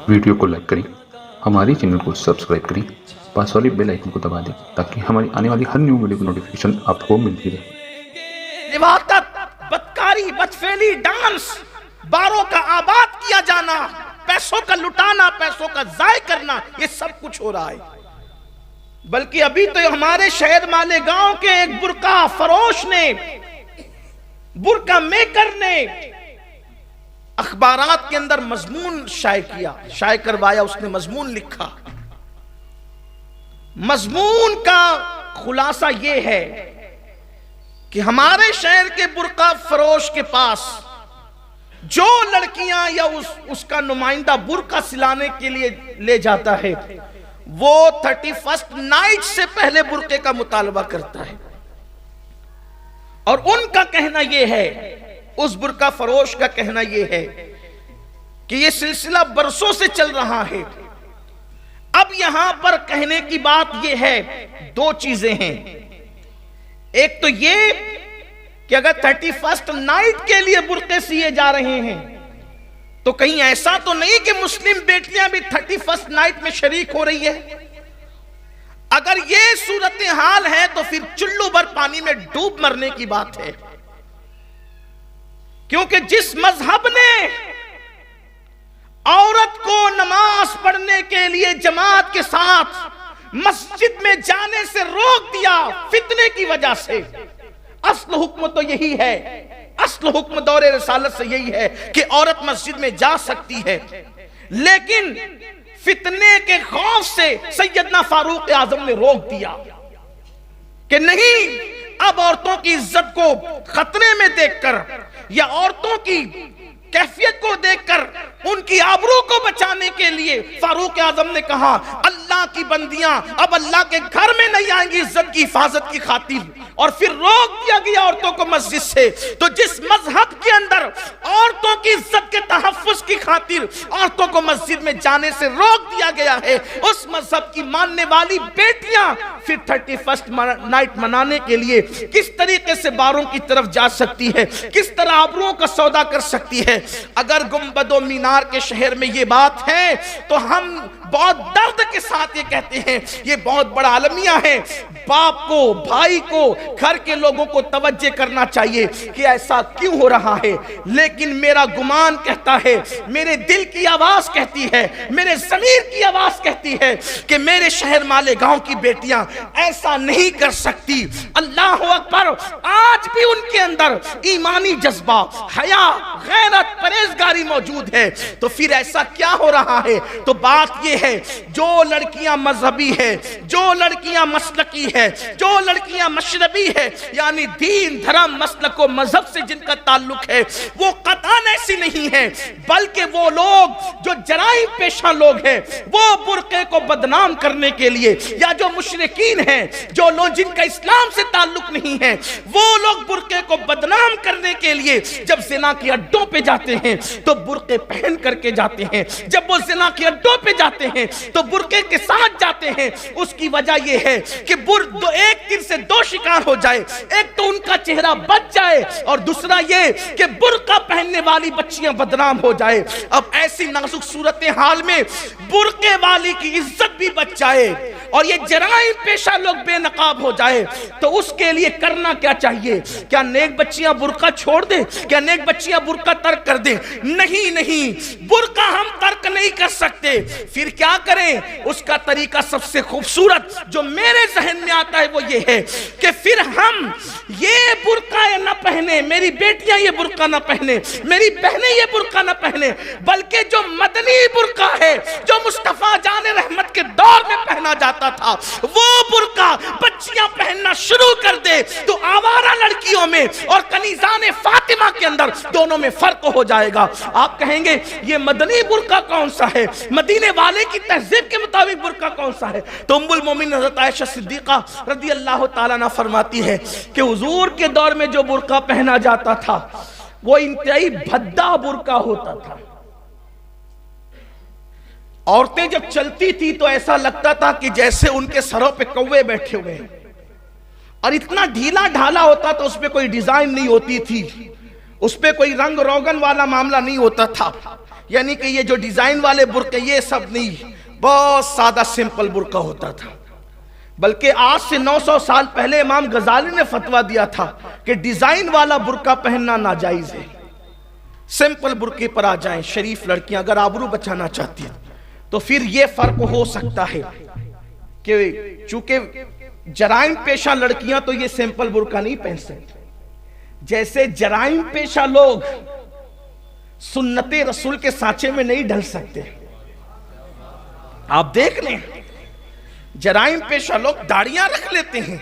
Video کو like کریں، ہمارے چینل کو سبسکرائب کریں، پاس والی بیل آئیکن کو دبا دیں تاکہ ہماری آنے والی ہر نیو ویڈیو کی نوٹیفیکیشن آپ کو ملتی رہے۔ لواطت، بدکاری، بدفعلی، ڈانس، باروں کا آباد کیا جانا، پیسوں کا لٹانا، پیسوں کا ضائع کرنا، یہ سب کچھ ہو رہا ہے۔ بلکہ ابھی تو ہمارے شہر مالیگاؤں کے ایک برقع فروش نے، برقع میکر نے اخبارات کے اندر مضمون شائع کروایا۔ اس نے مضمون لکھا۔ مضمون کا خلاصہ یہ ہے کہ ہمارے شہر کے برقع فروش کے پاس جو لڑکیاں یا اس کا نمائندہ برقع سلانے کے لیے لے جاتا ہے، وہ 31st نائٹ سے پہلے برقعے کا مطالبہ کرتا ہے۔ اور ان کا کہنا یہ ہے، اس برقع فروش کا کہنا یہ ہے کہ یہ سلسلہ برسوں سے چل رہا ہے۔ اب یہاں پر کہنے کی بات یہ ہے، دو چیزیں ہیں۔ ایک تو یہ کہ اگر 31st نائٹ کے لیے برقعے سیے جا رہے ہیں تو کہیں ایسا تو نہیں کہ مسلم بیٹیاں بھی 31st نائٹ میں شریک ہو رہی ہے۔ اگر یہ صورتحال ہے تو پھر چلو بھر پانی میں ڈوب مرنے کی بات ہے، کیونکہ جس مذہب نے عورت کو نماز پڑھنے کے لیے جماعت کے ساتھ مسجد میں جانے سے روک دیا فتنے کی وجہ سے، اصل حکم تو یہی ہے، اصل حکم دور رسالت سے یہی ہے کہ عورت مسجد میں جا سکتی ہے، لیکن فتنے کے خوف سے سیدنا فاروق اعظم نے روک دیا کہ نہیں، اب عورتوں کی عزت کو خطرے میں دیکھ کر یا عورتوں کی کیفیت کو دیکھ کر ان کی آبرو کو بچانے کے لیے فاروق اعظم نے کہا اللہ کی بندیاں اب اللہ کے گھر میں نہیں آئیں گی عزت کی حفاظت کی خاطر، اور پھر روک دیا گیا عورتوں کو مسجد سے۔ تو جس مذہب کے اندر عورتوں کی عزت کے تحفظ کی خاطر عورتوں کو مسجد میں جانے سے روک دیا گیا ہے، اس مذہب کی ماننے والی بیٹیاں پھر 31st نائٹ منانے کے لیے کس طریقے سے باروں کی طرف جا سکتی ہے، کس طرح آبروؤں کا سودا کر سکتی ہے۔ اگر گنبد و مینار کے شہر میں یہ بات ہے تو ہم بہت درد کے ساتھ یہ کہتے ہیں، یہ بہت بڑا المیہ ہے۔ باپ کو، بھائی کو، گھر کے لوگوں کو توجہ کرنا چاہیے کہ ایسا کیوں ہو رہا ہے، لیکن میرا گمان کہتا ہے، میرے دل کی آواز کہتی ہے، میرے ضمیر کی آواز کہتی ہے کہ میرے شہر مالیگاؤں کی بیٹیاں ایسا نہیں کر سکتی۔ اللہ اکبر، آج بھی ان کے اندر ایمانی جذبہ، حیا، غیرت، پرہیزگاری موجود ہے۔ تو پھر ایسا کیا ہو رہا ہے؟ تو بات یہ ہے، جو لڑکیاں مذہبی ہے، جو لڑکیاں مسلکی ہے، جو لڑکیاں مشربی ہے، یعنی دین، دھرم، مسلک و مذہب سے جن کا تعلق ہے، وہ قطعاً ایسی نہیں ہے، بلکہ وہ لوگ جو جرائم پیشہ لوگ ہیں، وہ برقعے کو بدنام کرنے کے لیے، یا جو مشرکین ہیں، جو لوگ جن کا اسلام سے تعلق نہیں ہے، وہ لوگ برقعے کو بدنام کرنے کے لیے جب زنا کے اڈوں پہ جاتے ہیں تو برقعے پہن کر کے جاتے ہیں، جب وہ زنا کے اڈوں پہ جاتے ہیں تو برقعے کے ساتھ جاتے ہیں۔ اس کی وجہ یہ ہے کہ ایک تیر سے دو شکار ہو جائے، ایک تو ان کا چہرہ بچ جائے اور دوسرا یہ کہ برقع پہننے والی بچیاں بدنام ہو جائے۔ اب ایسی نازک صورتحال میں برقعے والی کی عزت بھی بچ جائے اور یہ جرائم پیشہ لوگ بے نقاب ہو جائے، تو اس کے لیے کرنا کیا چاہیے؟ کیا نیک بچیاں برقع چھوڑ دیں؟ کیا نیک بچیاں برقع ترک کر دیں؟ نہیں، برقع ہم ترک نہیں کر سکتے۔ پھر کیا کریں؟ اس کا طریقہ سب سے خوبصورت جو میرے ذہن میں آتا ہے وہ یہ ہے کہ پھر ہم یہ برقع نہ پہنے، میری بیٹیاں یہ برقع نہ پہنے، میری بہنیں یہ برقع نہ پہنے، بلکہ جو مدنی برقع ہے، جو مصطفیٰ جان رحمت کے دور میں پہنا جاتا تھا، وہ برقع بچیاں پہننا شروع کر دے تو آوارہ لڑکیوں میں اور کنیزان فاطمہ کے اندر دونوں میں فرق ہو جائے گا۔ آپ کہیں گے یہ مدنی برقع کون سا ہے، مدینے والے کی تہذیب کے مطابق برقع کون سا ہے؟ تو ام المومنین حضرت عائشہ صدیقہ رضی اللہ تعالیٰ عنہ فرماتی ہے کہ حضور کے دور میں جو برقع پہنا جاتا تھا وہ انتہائی بھدا برقع ہوتا تھا۔ عورتیں جب چلتی تھی تو ایسا لگتا تھا کہ جیسے ان کے سروں پہ کوے بیٹھے ہوئے ہیں، اور اتنا ڈھیلا ڈھالا ہوتا تھا، اس پہ کوئی ڈیزائن نہیں ہوتی تھی، اس پہ کوئی رنگ روغن والا معاملہ نہیں ہوتا تھا۔ یعنی کہ یہ جو ڈیزائن والے برقع یہ سب نہیں، بہت سادہ سمپل برقع ہوتا تھا۔ بلکہ آج سے 900 سال پہلے امام غزالی نے فتویٰ دیا تھا کہ ڈیزائن والا برقع پہننا ناجائز ہے، سمپل برقعے پر آ جائیں شریف لڑکیاں اگر آبرو بچانا چاہتی ہیں۔ تو پھر یہ فرق ہو سکتا ہے کہ چونکہ جرائم پیشہ لڑکیاں تو یہ سمپل برقع نہیں پہن سکتی، جیسے جرائم پیشہ لوگ سنت رسول کے سانچے میں نہیں ڈھل سکتے۔ آپ دیکھ لیں جرائم پیشہ لوگ داڑیاں رکھ لیتے ہیں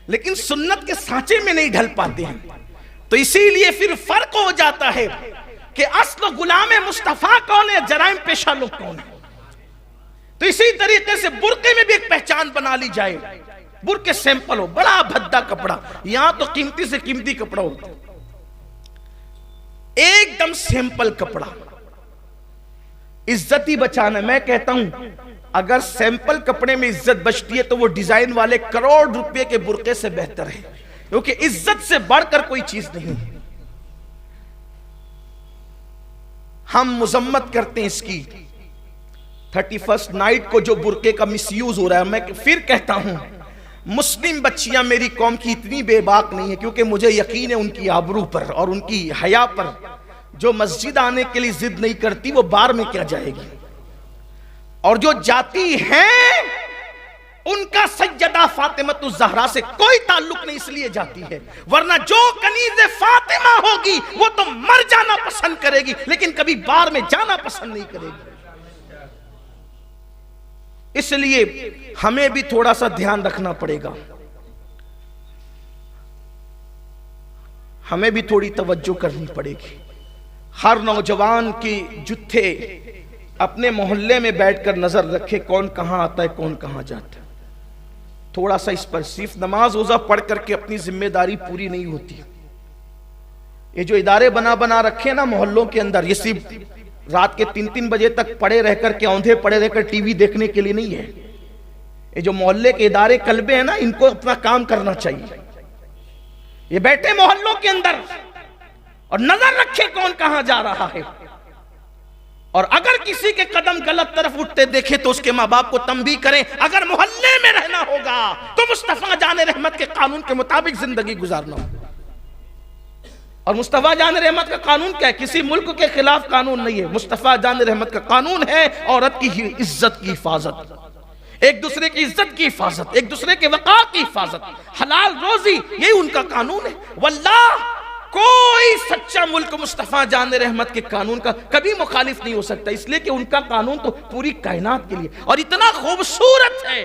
لیکن سنت کے سانچے میں نہیں ڈھل پاتے ہیں، تو اسی لیے پھر فرق ہو جاتا ہے کہ اصل غلام مصطفیٰ کون ہے، جرائم پیشہ لوگ کون ہے۔ تو اسی طریقے سے برقعے میں بھی ایک پہچان بنا لی جائے، برقعے سیمپل ہو، بڑا بھدا کپڑا، یہاں تو قیمتی سے قیمتی کپڑا ہوتا ہے، ایک دم سیمپل کپڑا، عزت ہی بچانا۔ میں کہتا ہوں اگر سیمپل کپڑے میں عزت بچتی ہے تو وہ ڈیزائن والے کروڑ روپے کے برقعے سے بہتر ہے، کیونکہ عزت سے بڑھ کر کوئی چیز نہیں۔ ہم مذمت کرتے ہیں اس کی 31 نائٹ کو جو برقعے کا مس یوز ہو رہا ہے۔ میں پھر کہتا ہوں مسلم بچیاں میری قوم کی اتنی بے باک نہیں ہے، کیونکہ مجھے یقین ہے ان کی آبرو پر اور ان کی حیا پر۔ جو مسجد آنے کے لیے ضد نہیں کرتی وہ بار میں کیا جائے گی، اور جو جاتی ہیں ان کا سیدہ فاطمہ الزہرا سے کوئی تعلق نہیں، اس لیے جاتی ہے، ورنہ جو کنیز فاطمہ ہوگی وہ تو مر جانا پسند کرے گی لیکن کبھی بار میں جانا پسند نہیں کرے گی۔ اس لیے ہمیں بھی تھوڑا سا دھیان رکھنا پڑے گا، ہمیں بھی تھوڑی توجہ کرنی پڑے گی۔ ہر نوجوان کی جتھے اپنے محلے میں بیٹھ کر نظر رکھے کون کہاں آتا ہے کون کہاں جاتا ہے، تھوڑا سا اس پر صرف نماز روزہ پڑھ کر کے اپنی ذمہ داری پوری نہیں ہوتی۔ یہ جو ادارے بنا رکھے نا محلوں کے اندر، یہ صرف رات کے 3 بجے تک پڑے رہ کر کے اوندھے پڑے رہ کر ٹی وی دیکھنے کے لیے نہیں ہے۔ یہ جو محلے کے ادارے کلبے ہیں نا، ان کو اپنا کام کرنا چاہیے۔ یہ بیٹھے محلوں کے اندر اور نظر رکھے کون کہاں جا رہا ہے، اور اگر کسی کے قدم غلط طرف اٹھتے دیکھے تو اس کے ماں باپ کو تنبیہ کریں۔ اگر محلے میں رہنا ہوگا تو مصطفیٰ جان رحمت کے قانون کے مطابق زندگی گزارنا ہوگا، اور مصطفیٰ جان رحمت کا قانون کیا ہے؟ کسی ملک کے خلاف قانون نہیں ہے، مصطفیٰ جان رحمت کا قانون ہے عورت کی عزت کی حفاظت، ایک دوسرے کی عزت کی حفاظت، ایک دوسرے کے وقار کی حفاظت، حلال روزی، یہی ان کا قانون ہے۔ واللہ کوئی سچا ملک مصطفیٰ جان رحمت کے قانون کا کبھی مخالف نہیں ہو سکتا، اس لیے کہ ان کا قانون تو پوری کائنات کے لیے اور اتنا خوبصورت ہے۔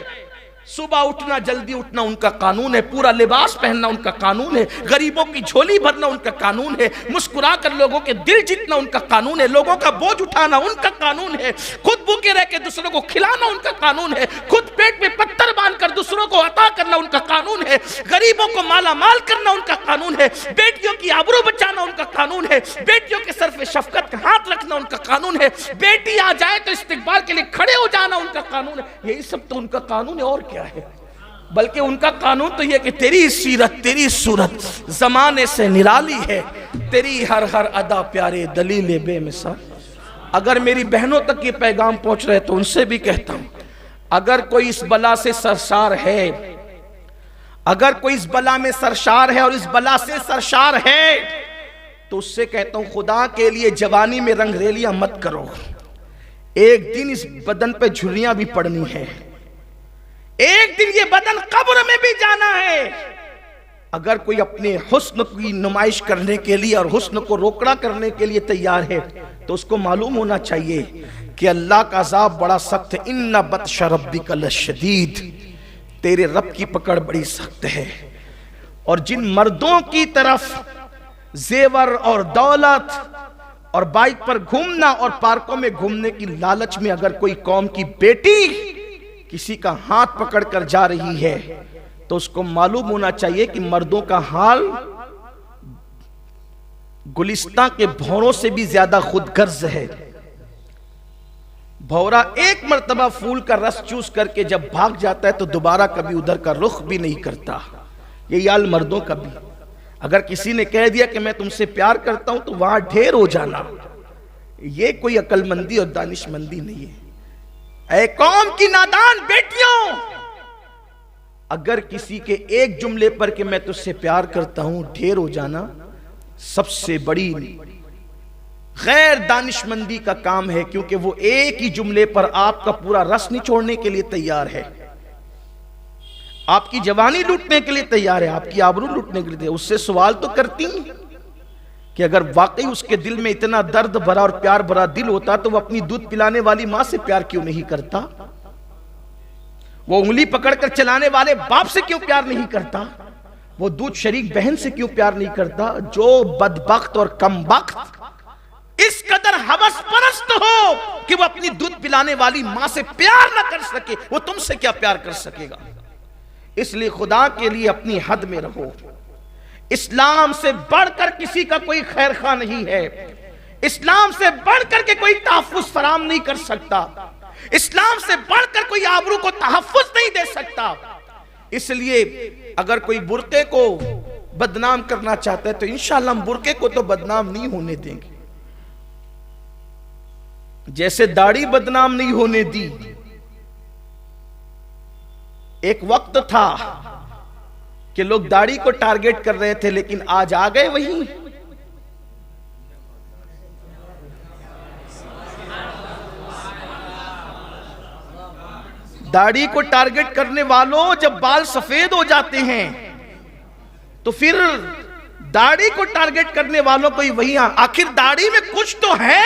صبح اٹھنا جلدی اٹھنا ان کا قانون ہے، پورا لباس پہننا ان کا قانون ہے، غریبوں کی جھولی بھرنا ان کا قانون ہے، مسکرا کر لوگوں کے دل جیتنا ان کا قانون ہے، لوگوں کا بوجھ اٹھانا ان کا قانون ہے، خود بھوکے رہ کے دوسروں کو کھلانا ان کا قانون ہے، خود پیٹ میں پتھر باندھ کر دوسروں کو عطا کرنا ان کا قانون ہے، غریبوں کو مالا مال کرنا ان کا قانون ہے، بیٹیوں کی آبرو بچانا ان کا قانون ہے، بیٹیوں کے سر پہ شفقت کا ہاتھ رکھنا ان کا قانون ہے، بیٹی آ جائے تو استقبال کے لیے کھڑے ہو جانا ان کا قانون ہے۔ یہی سب تو ان کا قانون ہے، اور کیا ہے؟ بلکہ ان کا قانون تو یہ کہ تیری سیرت تیری صورت زمانے سے نرالی ہے، تیری ہر ادا پیارے دلیل بے مثال۔ اگر میری بہنوں تک یہ پیغام پہنچ رہے تو ان سے بھی کہتا ہوں، اگر کوئی اس بلا سے سرشار ہے، اگر کوئی اس بلا میں سرشار ہے اور اس بلا سے سرشار ہے تو اس سے کہتا ہوں خدا کے لیے جوانی میں رنگ ریلیاں مت کرو، ایک دن اس بدن پہ جھریاں بھی پڑنی ہے، ایک دن یہ بدن قبر میں بھی جانا ہے۔ اگر کوئی اپنے حسن کی نمائش کرنے کے لیے اور حسن کو روکڑا کرنے کے لیے تیار ہے تو اس کو معلوم ہونا چاہیے کہ اللہ کا عذاب بڑا سخت ہے، ان بطش ربک لشدید، تیرے رب کی پکڑ بڑی سخت ہے۔ اور جن مردوں کی طرف زیور اور دولت اور بائک پر گھومنا اور پارکوں میں گھومنے کی لالچ میں اگر کوئی قوم کی بیٹی کسی کا ہاتھ پکڑ کر جا رہی ہے تو اس کو معلوم ہونا چاہیے کہ مردوں کا حال گلستان کے بھوروں سے بھی زیادہ خود غرض ہے۔ بھورا ایک مرتبہ پھول کا رس چوس کر کے جب بھاگ جاتا ہے تو دوبارہ کبھی ادھر کا رخ بھی نہیں کرتا، یہی حال مردوں کا بھی۔ اگر کسی نے کہہ دیا کہ میں تم سے پیار کرتا ہوں تو وہاں ڈھیر ہو جانا، یہ کوئی عقل مندی اور دانش مندی نہیں ہے۔ اے قوم کی نادان بیٹیوں، اگر کسی کے ایک جملے پر کہ میں تجھ سے پیار کرتا ہوں ڈھیر ہو جانا سب سے بڑی غیر دانش مندی کا کام ہے، کیونکہ وہ ایک ہی جملے پر آپ کا پورا رس نچوڑنے کے لیے تیار ہے، آپ کی جوانی لوٹنے کے لیے تیار ہے، آپ کی آبرو لوٹنے کے لیے۔ اس سے سوال تو کرتی کہ اگر واقعی اس کے دل میں اتنا درد بھرا اور پیار بھرا دل ہوتا تو وہ اپنی دودھ پلانے والی ماں سے پیار کیوں نہیں کرتا؟ وہ انگلی پکڑ کر چلانے والے باپ سے کیوں پیار نہیں کرتا؟ وہ دودھ شریک بہن سے کیوں پیار نہیں کرتا؟ جو بدبخت اور کم بخت اس قدر ہوس پرست ہو کہ وہ اپنی دودھ پلانے والی ماں سے پیار نہ کر سکے، وہ تم سے کیا پیار کر سکے گا؟ اس لیے خدا کے لیے اپنی حد میں رہو۔ اسلام سے بڑھ کر کسی کا کوئی خیر خواہ نہیں ہے، اسلام سے بڑھ کر کے کوئی تحفظ فراہم نہیں کر سکتا، اسلام سے بڑھ کر کوئی آبرو کو تحفظ نہیں دے سکتا۔ اس لیے اگر کوئی برقعے کو بدنام کرنا چاہتا ہے تو انشاءاللہ ہم برقعے کو تو بدنام نہیں ہونے دیں گے، جیسے داڑھی بدنام نہیں ہونے دی۔ ایک وقت تھا کہ لوگ داڑھی کو ٹارگٹ کر رہے تھے، لیکن آج آ گئے وہی۔ داڑھی کو ٹارگٹ کرنے والوں جب بال سفید ہو جاتے ہیں تو پھر داڑھی کو ٹارگٹ کرنے والوں کو وہی، آخر داڑھی میں کچھ تو ہے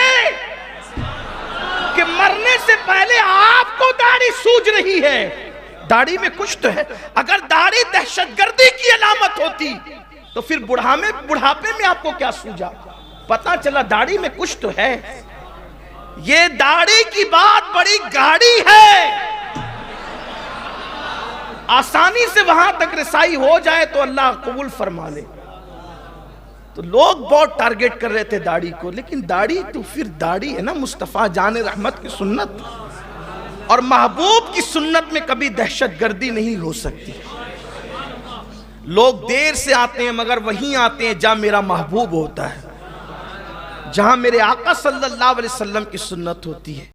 کہ مرنے سے پہلے آپ کو داڑھی سوج رہی ہے، داڑھی میں کچھ تو ہے۔ اگر داڑھی دہشت گردی کی علامت ہوتی تو پھر بڑھاپے میں آپ کو کیا سوجا؟ پتا چلا داڑھی میں کچھ تو ہے۔ یہ داڑھی کی بات بڑی گاڑی ہے، آسانی سے وہاں تک رسائی ہو جائے تو اللہ قبول فرما لے۔ تو لوگ بہت ٹارگٹ کر رہے تھے داڑھی کو، لیکن داڑھی تو پھر داڑھی ہے نا، مصطفیٰ جان رحمت کی سنت، اور محبوب کی سنت میں کبھی دہشت گردی نہیں ہو سکتی۔ لوگ دیر سے آتے ہیں مگر وہیں آتے ہیں جہاں میرا محبوب ہوتا ہے، جہاں میرے آقا صلی اللہ علیہ وسلم کی سنت ہوتی ہے۔